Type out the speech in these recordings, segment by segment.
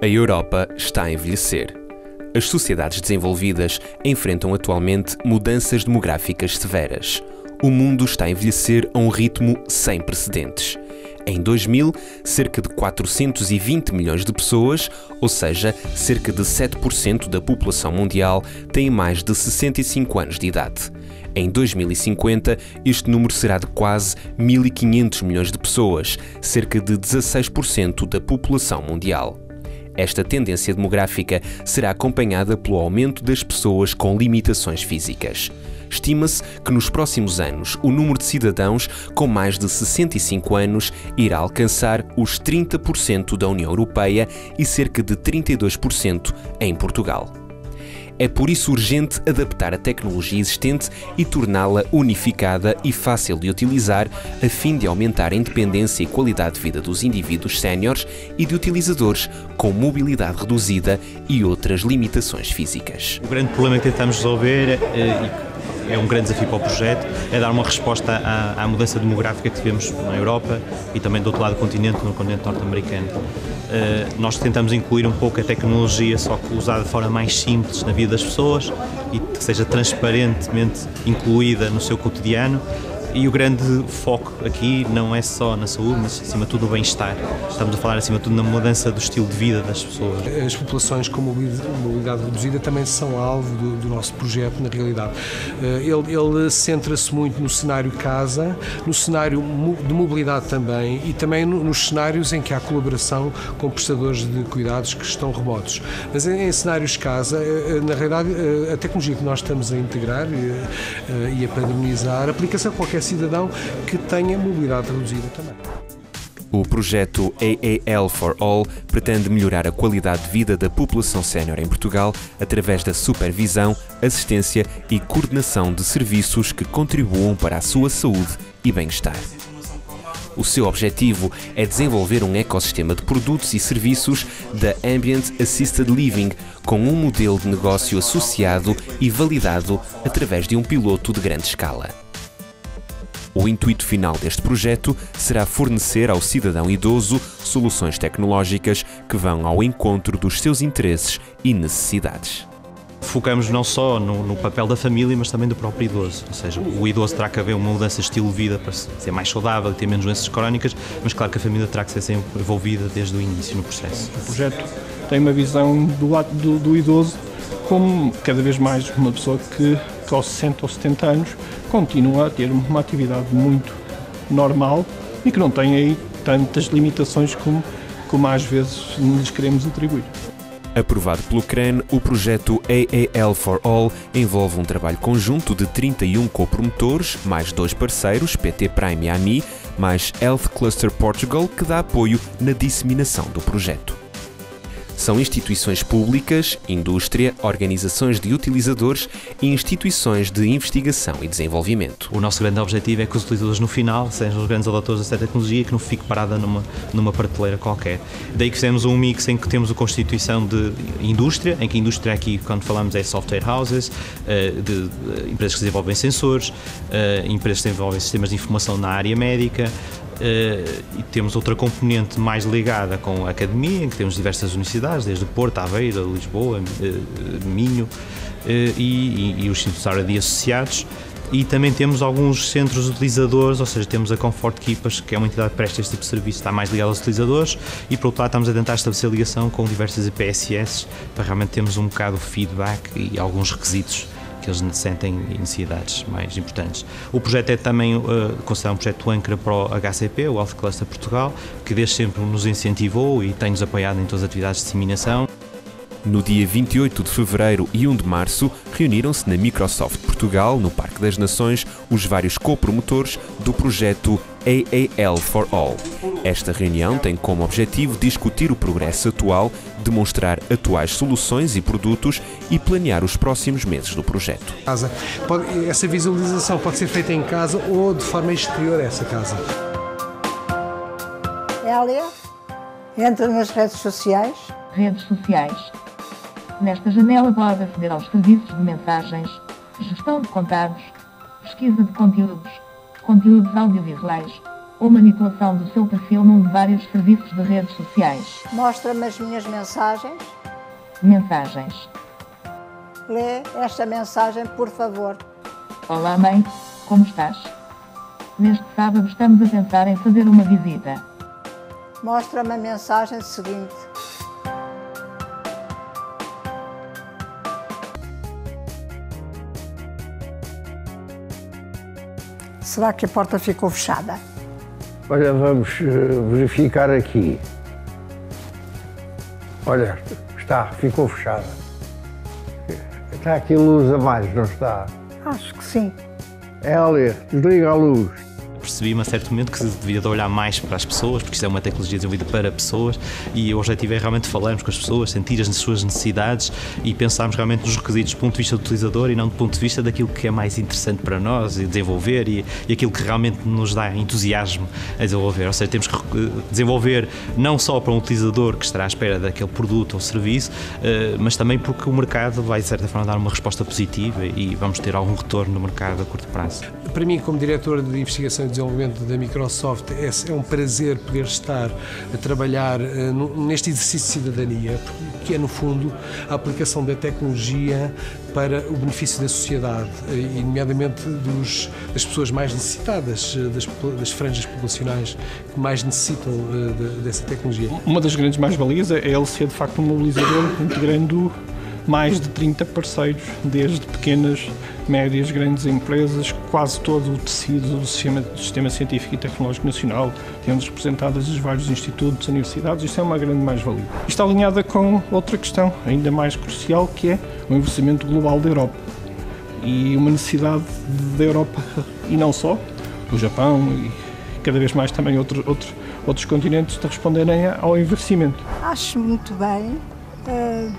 A Europa está a envelhecer. As sociedades desenvolvidas enfrentam atualmente mudanças demográficas severas. O mundo está a envelhecer a um ritmo sem precedentes. Em 2000, cerca de 420 milhões de pessoas, ou seja, cerca de 7% da população mundial, têm mais de 65 anos de idade. Em 2050, este número será de quase 1.500 milhões de pessoas, cerca de 16% da população mundial. Esta tendência demográfica será acompanhada pelo aumento das pessoas com limitações físicas. Estima-se que nos próximos anos o número de cidadãos com mais de 65 anos irá alcançar os 30% da União Europeia e cerca de 32% em Portugal. É por isso urgente adaptar a tecnologia existente e torná-la unificada e fácil de utilizar, a fim de aumentar a independência e qualidade de vida dos indivíduos séniores e de utilizadores com mobilidade reduzida e outras limitações físicas. O grande problema que tentamos resolver é um grande desafio para o projeto, é dar uma resposta à mudança demográfica que tivemos na Europa e também do outro lado do continente, no continente norte-americano. Nós tentamos incluir um pouco a tecnologia, só que usada de forma mais simples na vida das pessoas e que seja transparentemente incluída no seu cotidiano. E o grande foco aqui não é só na saúde, mas acima de tudo no bem-estar. Estamos a falar acima de tudo na mudança do estilo de vida das pessoas. As populações com mobilidade reduzida também são alvo do nosso projeto, na realidade. Ele centra-se muito no cenário casa, no cenário de mobilidade também e também nos cenários em que há colaboração com prestadores de cuidados que estão remotos. Mas em cenários casa, na realidade, a tecnologia que nós estamos a integrar e a padronizar aplica-se a qualquer cidadão que tenha mobilidade reduzida também. O projeto AAL for All pretende melhorar a qualidade de vida da população sénior em Portugal através da supervisão, assistência e coordenação de serviços que contribuam para a sua saúde e bem-estar. O seu objetivo é desenvolver um ecossistema de produtos e serviços da Ambient Assisted Living com um modelo de negócio associado e validado através de um piloto de grande escala. O intuito final deste projeto será fornecer ao cidadão idoso soluções tecnológicas que vão ao encontro dos seus interesses e necessidades. Focamos não só no papel da família, mas também do próprio idoso. Ou seja, o idoso terá que haver uma mudança de estilo de vida para ser mais saudável e ter menos doenças crónicas, mas claro que a família terá que ser sempre envolvida desde o início no processo. O projeto tem uma visão do lado do idoso como cada vez mais uma pessoa que aos 60 ou 70 anos continua a ter uma atividade muito normal e que não tem aí tantas limitações como às vezes lhes queremos atribuir. Aprovado pelo CRAN, o projeto AAL for All envolve um trabalho conjunto de 31 copromotores, mais 2 parceiros, PT Prime e AMI, mais Health Cluster Portugal, que dá apoio na disseminação do projeto. São instituições públicas, indústria, organizações de utilizadores e instituições de investigação e desenvolvimento. O nosso grande objetivo é que os utilizadores no final sejam os grandes adotores desta tecnologia, que não fique parada numa prateleira qualquer. Daí que fizemos um mix em que temos a constituição de indústria, em que a indústria aqui, quando falamos, é software houses, de empresas que desenvolvem sensores, empresas que desenvolvem sistemas de informação na área médica, e temos outra componente mais ligada com a academia, em que temos diversas universidades, desde Porto, Aveiro, Lisboa, Minho e os institutos R&D associados. E também temos alguns centros utilizadores, ou seja, temos a Comfort Keepers, que é uma entidade que presta este tipo de serviço, está mais ligada aos utilizadores, e por outro lado estamos a tentar estabelecer ligação com diversas IPSS para realmente termos um bocado de feedback e alguns requisitos que eles sentem necessidades mais importantes. O projeto é também considerado um projeto âncora para o HCP, o Health Cluster Portugal, que desde sempre nos incentivou e tem-nos apoiado em todas as atividades de disseminação. No dia 28 de fevereiro e 1 de março, reuniram-se na Microsoft Portugal, no Parque das Nações, os vários copromotores do projeto AAL for All. Esta reunião tem como objetivo discutir o progresso atual, demonstrar atuais soluções e produtos e planear os próximos meses do projeto. Essa visualização pode ser feita em casa ou de forma exterior a essa casa. Hélia, entra nas redes sociais. Redes sociais. Nesta janela pode aceder aos serviços de mensagens, gestão de contatos, pesquisa de conteúdos audiovisuais ou manipulação do seu perfil num de vários serviços de redes sociais. Mostra-me as minhas mensagens. Mensagens. Lê esta mensagem, por favor. Olá mãe, como estás? Neste sábado estamos a pensar em fazer uma visita. Mostra-me a mensagem seguinte. Será que a porta ficou fechada? Olha, vamos verificar aqui. Olha, ficou fechada. Está aqui luz a mais, não está? Acho que sim. Hélia, desliga a luz. Percebi-me a certo momento que se devia de olhar mais para as pessoas, porque isto é uma tecnologia desenvolvida para pessoas, e o objetivo é realmente falarmos com as pessoas, sentir as suas necessidades e pensarmos realmente nos requisitos do ponto de vista do utilizador e não do ponto de vista daquilo que é mais interessante para nós e desenvolver e aquilo que realmente nos dá entusiasmo a desenvolver. Ou seja, temos que desenvolver não só para um utilizador que estará à espera daquele produto ou serviço, mas também porque o mercado vai, de certa forma, dar uma resposta positiva e vamos ter algum retorno no mercado a curto prazo. Para mim, como diretor de investigação e desenvolvimento da Microsoft, é um prazer poder estar a trabalhar neste exercício de cidadania, que é, no fundo, a aplicação da tecnologia para o benefício da sociedade, e nomeadamente das pessoas mais necessitadas, das franjas populacionais que mais necessitam dessa tecnologia. Uma das grandes mais-valias é ele ser, de facto, um mobilizador, integrando mais de 30 parceiros, desde pequenas, médias, grandes empresas, quase todo o tecido do sistema científico e tecnológico nacional, temos representadas os vários institutos, universidades. Isto é uma grande mais-valia. Isto está alinhada com outra questão ainda mais crucial, que é o envelhecimento global da Europa e uma necessidade da Europa, e não só, do Japão e cada vez mais também outros continentes, de responderem ao envelhecimento. Acho muito bem.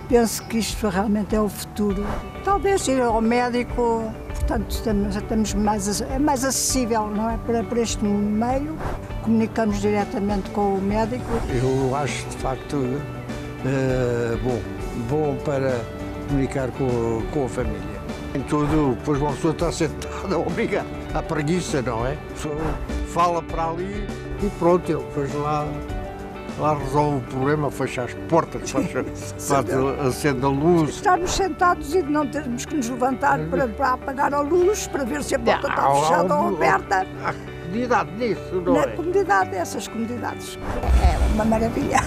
Penso que isto realmente é o futuro. Talvez ir ao médico, portanto, estamos mais acessível, não é? Para este meio, comunicamos diretamente com o médico. Eu acho, de facto, bom para comunicar com a família. Em tudo, depois uma pessoa está sentada, obrigado à preguiça, não é? A pessoa fala para ali e pronto, ele depois lá resolve o problema, fecha as portas, acende a luz. Estarmos sentados e não termos que nos levantar para apagar a luz, para ver se a porta está fechada ou aberta. Há comodidade nisso, não é? Comodidade, essas comodidades. É uma maravilha.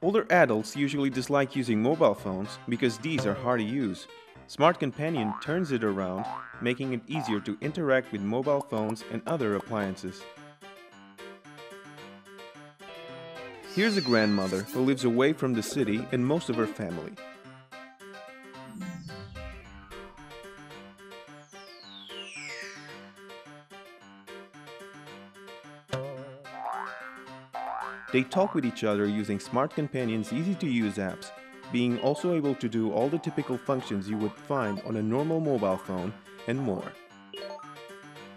Older adults usually dislike using mobile phones because these are hard to use. Smart Companion turns it around, making it easier to interact with mobile phones and other appliances. Here's a grandmother who lives away from the city and most of her family. They talk with each other using Smart Companion's easy-to-use apps, being also able to do all the typical functions you would find on a normal mobile phone and more.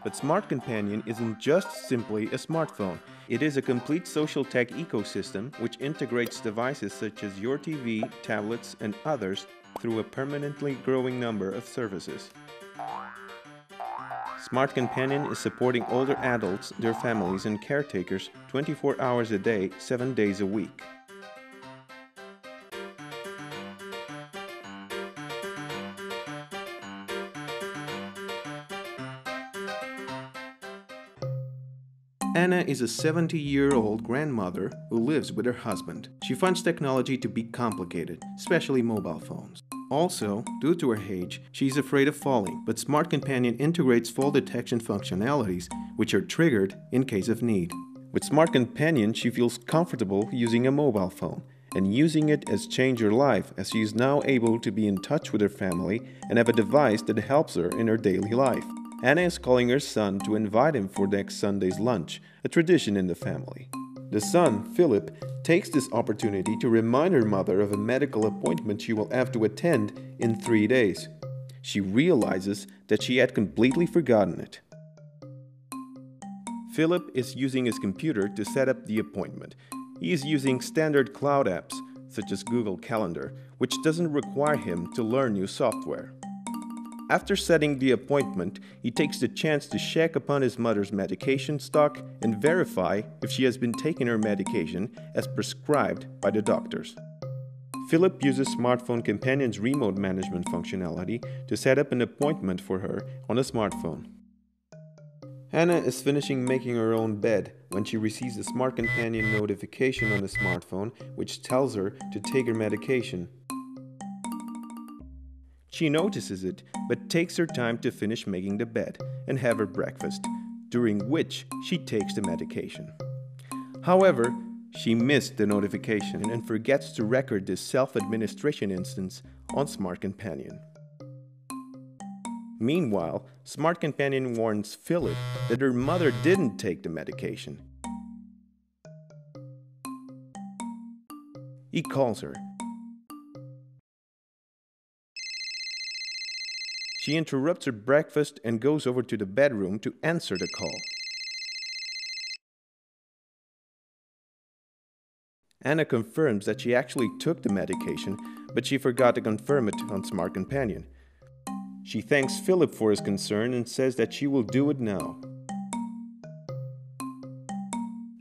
But Smart Companion isn't just simply a smartphone. It is a complete social tech ecosystem which integrates devices such as your TV, tablets, and others through a permanently growing number of services. Smart Companion is supporting older adults, their families, and caretakers 24 hours a day, 7 days a week. Anna is a 70-year-old grandmother who lives with her husband. She finds technology to be complicated, especially mobile phones. Also, due to her age, she's afraid of falling, but Smart Companion integrates fall detection functionalities, which are triggered in case of need. With Smart Companion, she feels comfortable using a mobile phone, and using it has changed her life as she is now able to be in touch with her family and have a device that helps her in her daily life. Anna is calling her son to invite him for next Sunday's lunch, a tradition in the family. The son, Philip, takes this opportunity to remind her mother of a medical appointment she will have to attend in 3 days. She realizes that she had completely forgotten it. Philip is using his computer to set up the appointment. He is using standard cloud apps, such as Google Calendar, which doesn't require him to learn new software. After setting the appointment, he takes the chance to check upon his mother's medication stock and verify if she has been taking her medication as prescribed by the doctors. Philip uses Smartphone Companion's remote management functionality to set up an appointment for her on a smartphone. Hannah is finishing making her own bed when she receives a Smart Companion notification on the smartphone which tells her to take her medication. She notices it, but takes her time to finish making the bed and have her breakfast, during which she takes the medication. However, she missed the notification and forgets to record this self-administration instance on Smart Companion. Meanwhile, Smart Companion warns Philip that her mother didn't take the medication. He calls her. She interrupts her breakfast and goes over to the bedroom to answer the call. Anna confirms that she actually took the medication, but she forgot to confirm it on Smart Companion. She thanks Philip for his concern and says that she will do it now.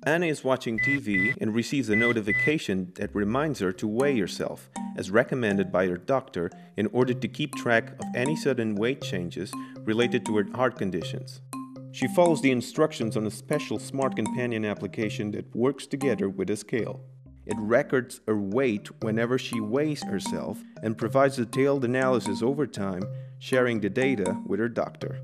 Anna is watching TV and receives a notification that reminds her to weigh herself, as recommended by her doctor, in order to keep track of any sudden weight changes related to her heart conditions. She follows the instructions on a special Smart Companion application that works together with a scale. It records her weight whenever she weighs herself and provides detailed analysis over time, sharing the data with her doctor.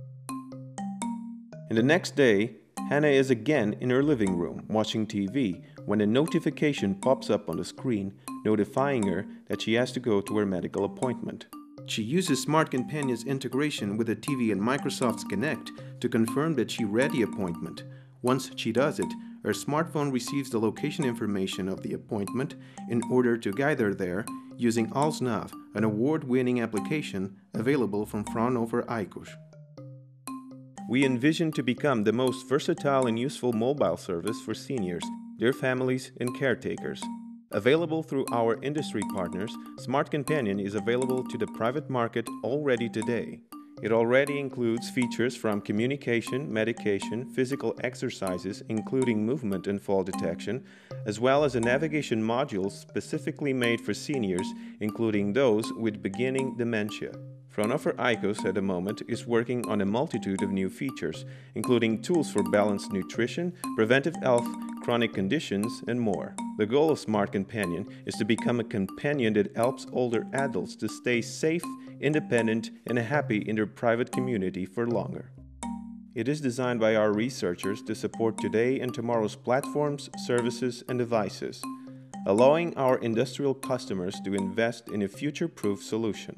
And the next day, Hannah is again in her living room watching TV when a notification pops up on the screen notifying her that she has to go to her medical appointment. She uses Smart Companion's integration with the TV and Microsoft's Kinect to confirm that she read the appointment. Once she does it, her smartphone receives the location information of the appointment in order to guide her there using ALSNav, an award-winning application available from Fraunhofer AICOS. We envision to become the most versatile and useful mobile service for seniors, their families, and caretakers. Available through our industry partners, Smart Companion is available to the private market already today. It already includes features from communication, medication, physical exercises including movement and fall detection, as well as a navigation module specifically made for seniors, including those with beginning dementia. Fraunhofer AICOS at the moment is working on a multitude of new features, including tools for balanced nutrition, preventive health, chronic conditions, and more. The goal of Smart Companion is to become a companion that helps older adults to stay safe, independent, and happy in their private community for longer. It is designed by our researchers to support today and tomorrow's platforms, services, and devices, allowing our industrial customers to invest in a future-proof solution.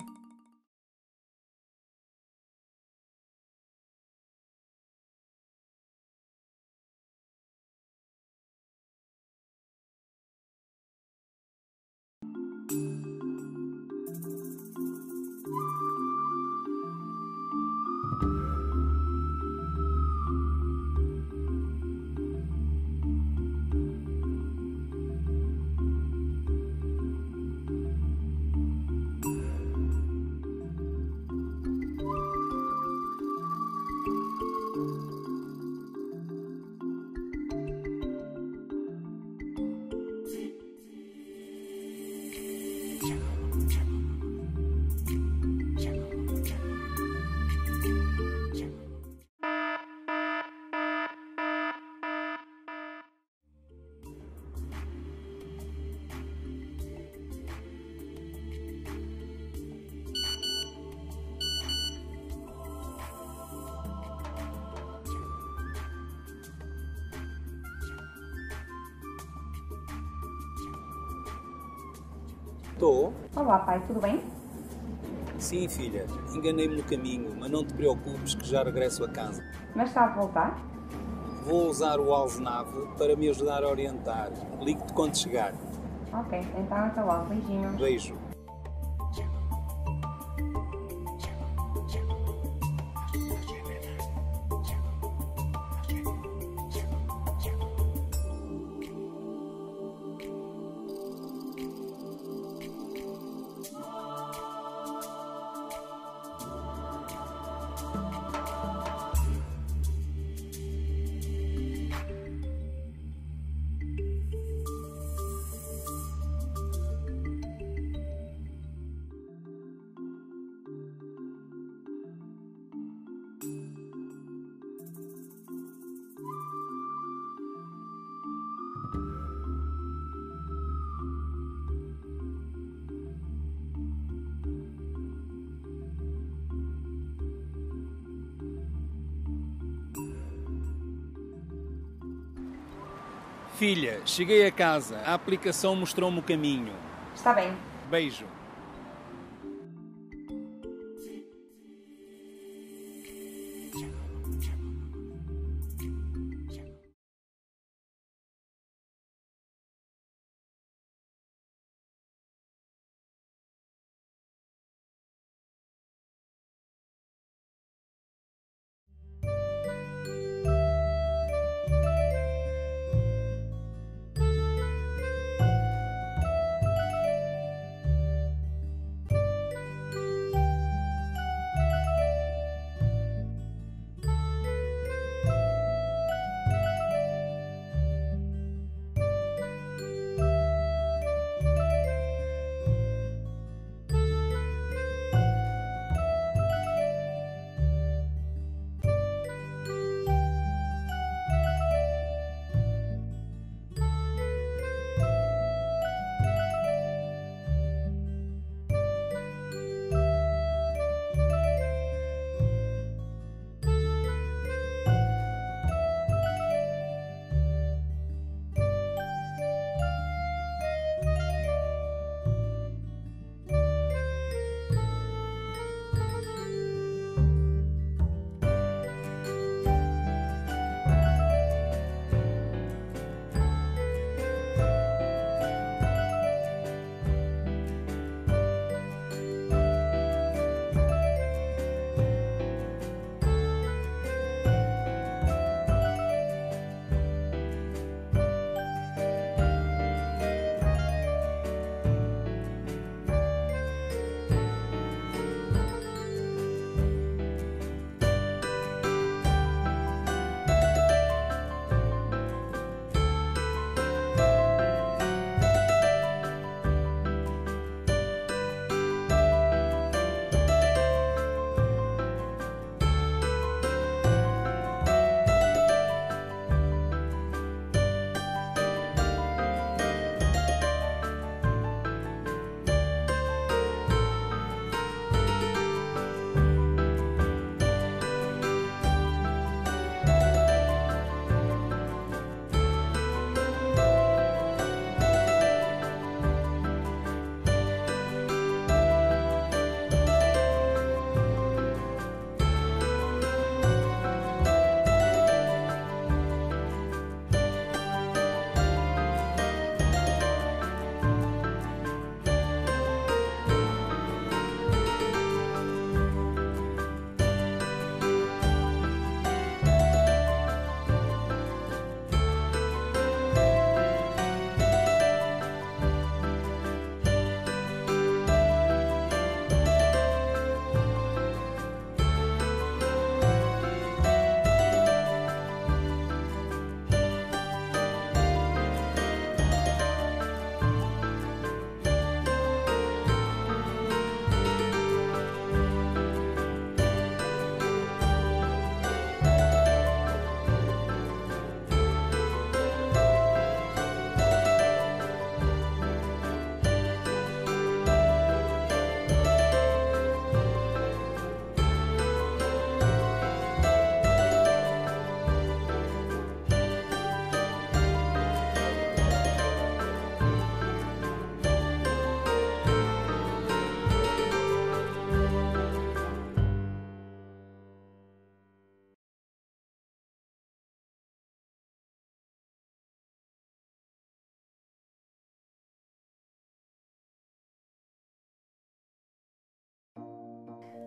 Estou. Olá, pai, tudo bem? Sim, filha. Enganei-me no caminho, mas não te preocupes que já regresso a casa. Mas está a voltar? Vou usar o alzenave para me ajudar a orientar. Ligo-te quando chegar. Ok, então até logo. Beijinhos. Beijo. Filha, cheguei a casa. A aplicação mostrou-me o caminho. Está bem. Beijo.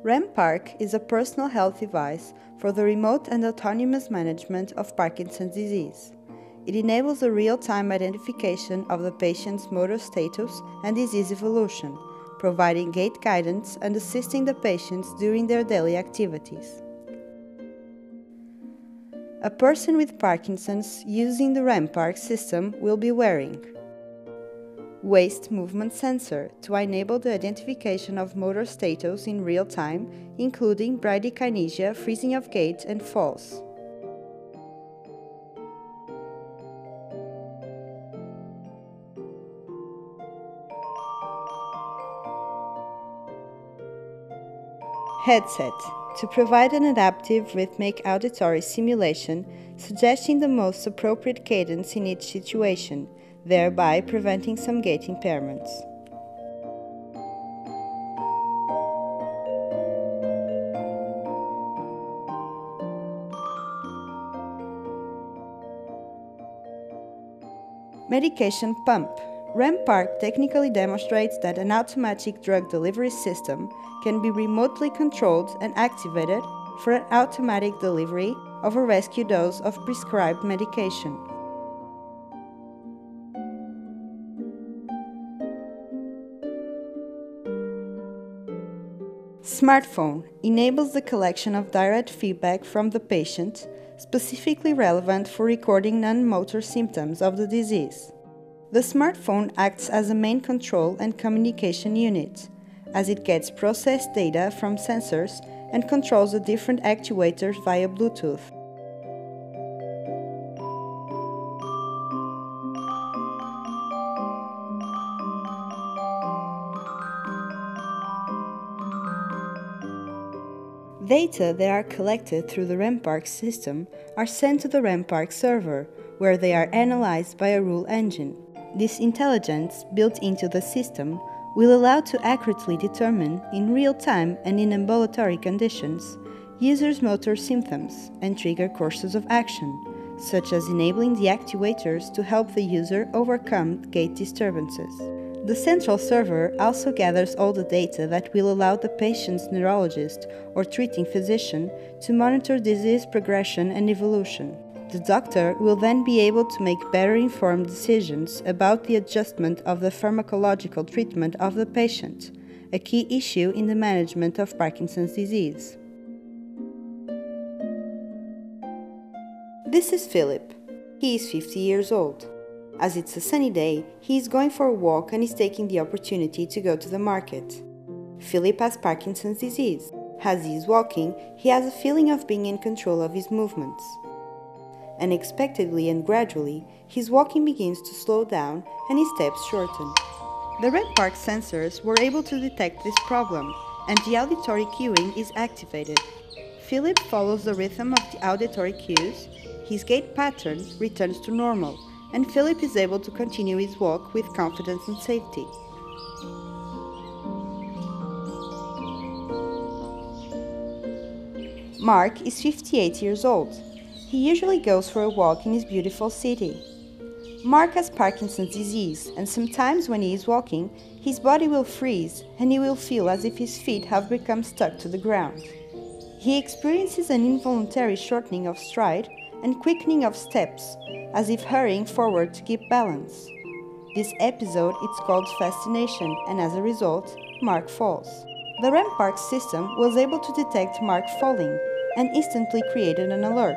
REM-Park is a personal health device for the remote and autonomous management of Parkinson's disease. It enables the real-time identification of the patient's motor status and disease evolution, providing gait guidance and assisting the patients during their daily activities. A person with Parkinson's using the REM-Park system will be wearing waist movement sensor to enable the identification of motor status in real time, including bradykinesia, freezing of gait, and falls. Headset to provide an adaptive rhythmic auditory simulation, suggesting the most appropriate cadence in each situation, thereby preventing some gait impairments. Medication pump. REM-Park technically demonstrates that an automatic drug delivery system can be remotely controlled and activated for an automatic delivery of a rescue dose of prescribed medication. Smartphone enables the collection of direct feedback from the patient, specifically relevant for recording non-motor symptoms of the disease. The smartphone acts as a main control and communication unit, as it gets processed data from sensors and controls the different actuators via Bluetooth. Data that are collected through the REM-Park system are sent to the REM-Park server, where they are analyzed by a rule engine. This intelligence built into the system will allow to accurately determine, in real time and in ambulatory conditions, users' motor symptoms and trigger courses of action, such as enabling the actuators to help the user overcome gait disturbances. The central server also gathers all the data that will allow the patient's neurologist or treating physician to monitor disease progression and evolution. The doctor will then be able to make better informed decisions about the adjustment of the pharmacological treatment of the patient, a key issue in the management of Parkinson's disease. This is Philip. He is 50 years old. As it's a sunny day, he is going for a walk and is taking the opportunity to go to the market. Philip has Parkinson's disease. As he is walking, he has a feeling of being in control of his movements. Unexpectedly and gradually, his walking begins to slow down and his steps shorten. The REM-Park sensors were able to detect this problem, and the auditory cueing is activated. Philip follows the rhythm of the auditory cues, his gait pattern returns to normal, and Philip is able to continue his walk with confidence and safety. Mark is 58 years old. He usually goes for a walk in his beautiful city. Mark has Parkinson's disease, and sometimes when he is walking, his body will freeze and he will feel as if his feet have become stuck to the ground. He experiences an involuntary shortening of stride and quickening of steps, as if hurrying forward to keep balance. This episode is called fascination, and as a result, Mark falls. The REM-Park system was able to detect Mark falling and instantly created an alert.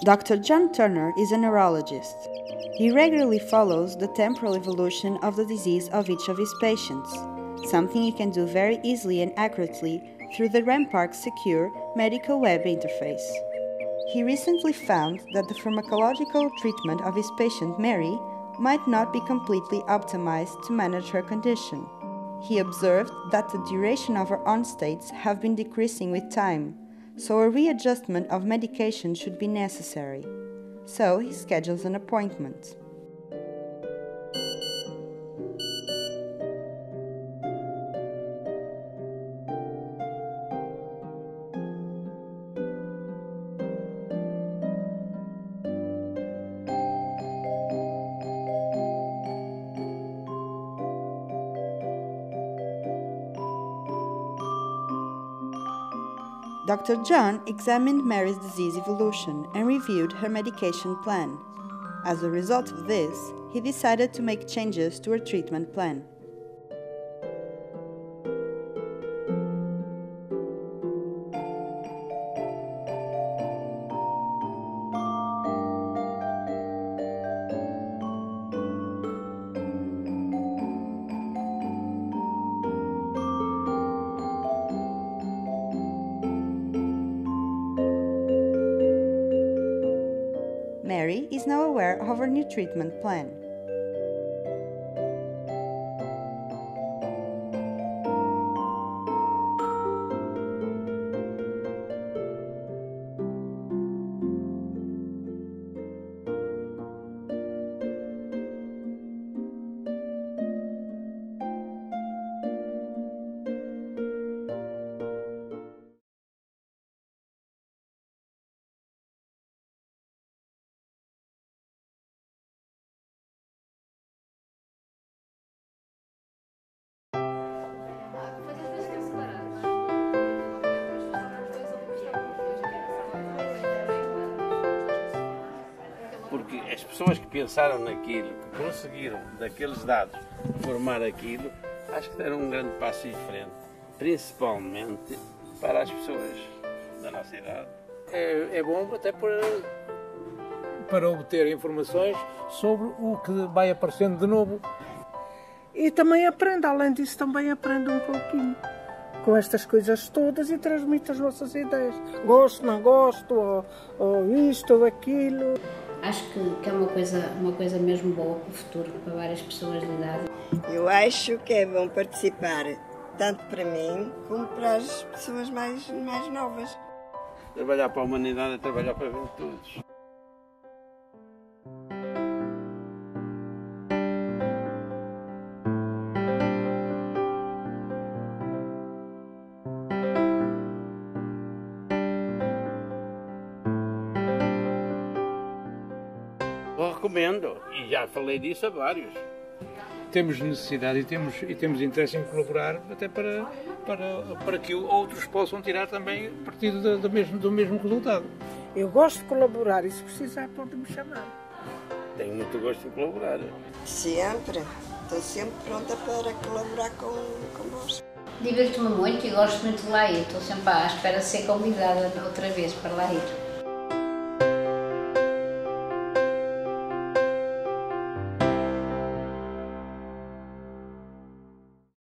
Dr. John Turner is a neurologist. He regularly follows the temporal evolution of the disease of each of his patients, something he can do very easily and accurately through the REM-Park secure medical web interface. He recently found that the pharmacological treatment of his patient Mary might not be completely optimized to manage her condition. He observed that the duration of her on-states have been decreasing with time, so a readjustment of medication should be necessary. So he schedules an appointment. Dr. John examined Mary's disease evolution and reviewed her medication plan. As a result of this, he decided to make changes to her treatment plan. Mary is now aware of her new treatment plan. Porque as pessoas que pensaram naquilo, que conseguiram daqueles dados formar aquilo, acho que deram um grande passo em frente, principalmente para as pessoas da nossa idade. É bom até para obter informações sobre o que vai aparecendo de novo. E também aprendo, além disso, também aprendo um pouquinho com estas coisas todas e transmito as nossas ideias. Gosto, não gosto, ou isto ou aquilo. Acho que é uma coisa mesmo boa para o futuro, para várias pessoas de idade. Eu acho que é bom participar, tanto para mim como para as pessoas mais novas. Trabalhar para a humanidade é trabalhar para bem de todos. Eu recomendo, e já falei disso a vários. Temos necessidade e temos interesse em colaborar até para que outros possam tirar também partido do mesmo resultado. Eu gosto de colaborar e se precisar pode-me chamar. Tenho muito gosto em colaborar. Sempre. Estou sempre pronta para colaborar convosco. Divirto-me muito e gosto muito de lá ir. Estou sempre à espera de ser convidada outra vez para lá ir.